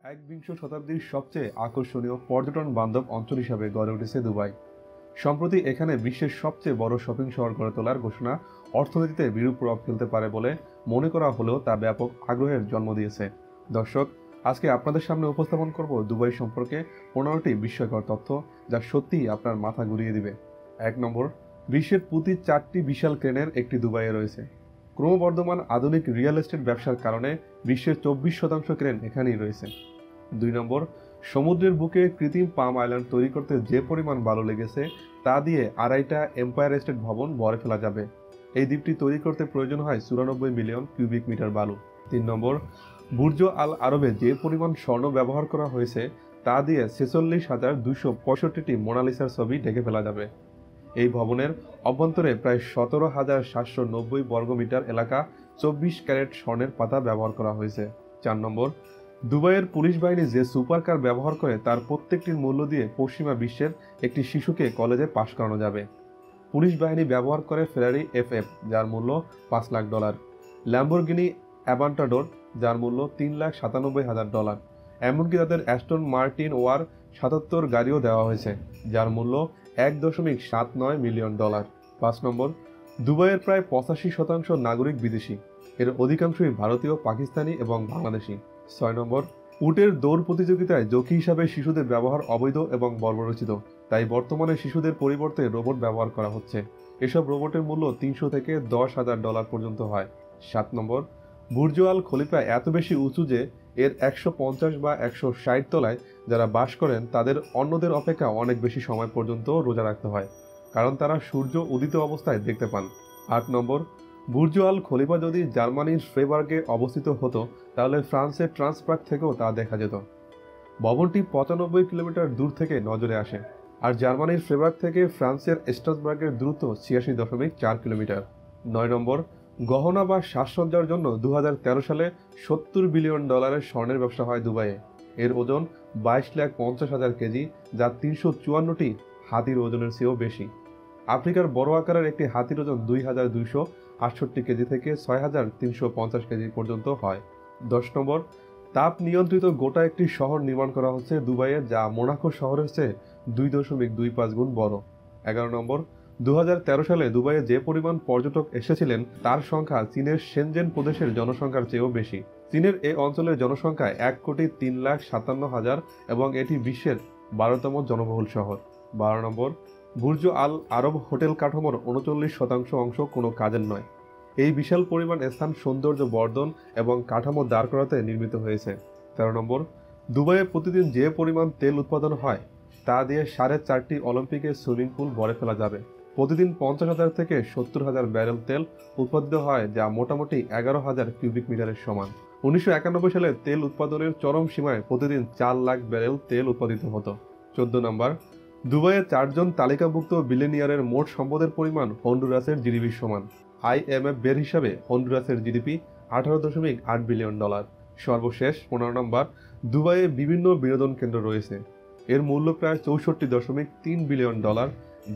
একবিংশ শতাব্দীর সবচেয়ে আকর্ষণীয় পর্যটন বান্ধব অঞ্চল হিসাবে গড়ে উঠেছে দুবাই। সম্প্রতি এখানে বিশ্বের সবচেয়ে বড় শপিং শহর গড়ে তোলার ঘোষণা অর্থনীতিতে বিরূপ প্রভাব ফেলতে পারে বলে মনে করা হলেও তা ব্যাপক আগ্রহের জন্ম দিয়েছে। দর্শক, আজকে আপনাদের সামনে উপস্থাপন করব দুবাই সম্পর্কে 15টি বিস্ময়কর তথ্য, যা সত্যিই আপনার মাথা ঘুরিয়ে দিবে। 1 নম্বর, বিশ্বের প্রতি 4টি বিশাল ক্রেনের একটি দুবাইয়ে রয়েছে। ক্রমবর্ধমান আধুনিক রিয়েল এস্টেট ব্যবসার কারণে বিশ্বের 24% ক্রেন এখানেই রয়েছে। 2 নম্বর, সমুদ্রের বুকে কৃত্রিম পাম আইল্যান্ড তৈরি করতে যে পরিমাণ বালু লেগেছে তা দিয়ে 2.5টা এম্পায়ার স্টেট ভবন ভরে ফেলা যাবে। এই দ্বীপটি তৈরি করতে প্রয়োজন হয় 94 মিলিয়ন কিউবিক মিটার বালু। 3 নম্বর, বুর্জ আল আরবে যে পরিমাণ স্বর্ণ ব্যবহার করা হয়েছে তা দিয়ে 46,265টি মোনালিসার ছবি ঢেকে ফেলা যাবে। এই ভবনের অভ্যন্তরে প্রায় 17,790 বর্গমিটার এলাকা 24 ক্যারেট স্বর্ণের পাতা ব্যবহার করা হয়েছে। 4 নম্বর, দুবাইয়ের পুলিশ বাহিনী যে সুপার কার ব্যবহার করে তার প্রত্যেকটির মূল্য দিয়ে পশ্চিমা বিশ্বের একটি শিশুকে কলেজে পাশ করানো যাবে। পুলিশ বাহিনী ব্যবহার করে ফেরারি FF, যার মূল্য $5 লাখ, ল্যাম্বরগিনি অ্যাভান্টাডোর, যার মূল্য $3,97,000, এমনকি তাদের অ্যাস্টন মার্টিন ওয়ার 77 গাড়িও দেওয়া হয়েছে, যার মূল্য $1.79 মিলিয়ন। 5 নম্বর, দুবাইয়ের প্রায় 85% নাগরিক বিদেশি, এর অধিকাংশই ভারতীয়, পাকিস্তানি এবং বাংলাদেশি। 6 নম্বর, উটের দৌড় প্রতিযোগিতায় জোকি হিসাবে শিশুদের ব্যবহার অবৈধ এবং বর্বরচিত, তাই বর্তমানে শিশুদের পরিবর্তে রোবট ব্যবহার করা হচ্ছে। এসব রোবটের মূল্য $300 থেকে $10,000 পর্যন্ত হয়। 7 নম্বর, বুর্জ আল খলিফা এত বেশি উঁচু যে এর 150 বা 160 তলায় যারা বাস করেন তাদের অন্যদের অপেক্ষা অনেক বেশি সময় পর্যন্ত রোজা রাখতে হয়, কারণ তারা সূর্য উদিত অবস্থায় দেখতে পান। 8 নম্বর, বুর্জ আল খলিফা যদি জার্মানির ফ্রেবার্গে অবস্থিত হতো তাহলে ফ্রান্সের ট্রান্সপ্রাগ থেকেও তা দেখা যেত। ভবনটি 95 কিলোমিটার দূর থেকে নজরে আসে, আর জার্মানির ফ্রেবার্গ থেকে ফ্রান্সের স্ট্রাসবার্গের দূরত্ব 86.4 কিলোমিটার। 9 নম্বর, গহনা বা সাজসজ্জার জন্য 2013 সালে $70 বিলিয়ন স্বর্ণের ব্যবসা হয় দুবাইয়ে। এর ওজন 22,50,000 কেজি, যা 354টি হাতির ওজনের চেয়েও বেশি। আফ্রিকার বড় আকারের একটি হাতির ওজন 2,268 কেজি থেকে 6,350 কেজি পর্যন্ত হয়। 10 নম্বর, তাপ নিয়ন্ত্রিত গোটা একটি শহর নির্মাণ করা হচ্ছে দুবাইয়ে, যা মোনাকো শহরের চেয়ে 2.25 গুণ বড়। 11 নম্বর, 2013 সালে দুবাইয়ে যে পরিমাণ পর্যটক এসেছিলেন তার সংখ্যা চীনের শেনজেন প্রদেশের জনসংখ্যার চেয়েও বেশি। চীনের এই অঞ্চলের জনসংখ্যা 1,03,57,000 এবং এটি বিশ্বের 12তম জনবহুল শহর। 12 নম্বর, বুর্জ আল আরব হোটেল কাঠামোর 39% অংশ কোনো কাজের নয়। এই বিশাল পরিমাণ স্থান সৌন্দর্য বর্ধন এবং কাঠামো দাঁড় করাতে নির্মিত হয়েছে। 13 নম্বর, দুবাইয়ে প্রতিদিন যে পরিমাণ তেল উৎপাদন হয় তা দিয়ে 4.5টি অলিম্পিকের সুইমিং পুল ভরে ফেলা যাবে। প্রতিদিন 50,000 থেকে 70,000 ব্যারেল তেল উৎপাদিত হয়, যা মোটামুটি 11,000 কিউবিক মিটারের সমান। 1991 সালে তেল উৎপাদনের চরম সীমায় প্রতিদিন 4 লাখ ব্যারেল তেল উৎপাদিত হতো। 14 নম্বর, দুবাইয়ে 4 জন তালিকাভুক্ত বিলিয়নিয়ারের মোট সম্পদের পরিমাণ হন্ডুরাসের জিডিপির সমান। IMF বের হিসাবে হন্ডুরাসের জিডিপি $18.8 বিলিয়ন। সর্বশেষ 15 নম্বর, দুবাইয়ে বিভিন্ন বিনোদন কেন্দ্র রয়েছে। এর মূল্য প্রায় $64.3 বিলিয়ন,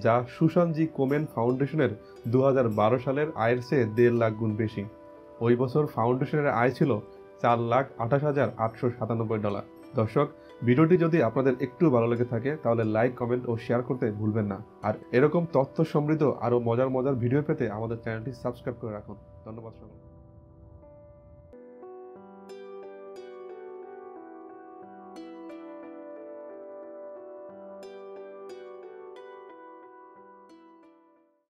যা সুশান জি কোমেন ফাউন্ডেশনের 2012 সালের আয়ের চেয়ে 1.5 লাখ গুণ বেশি। ওই বছর ফাউন্ডেশনের আয় ছিল $4,28,897। দর্শক, ভিডিওটি যদি আপনাদের একটু ভালো লেগে থাকে তাহলে লাইক, কমেন্ট ও শেয়ার করতে ভুলবেন না। আর এরকম তথ্য সমৃদ্ধ আরও মজার ভিডিও পেতে আমাদের চ্যানেলটি সাবস্ক্রাইব করে রাখুন। ধন্যবাদ সকলকে।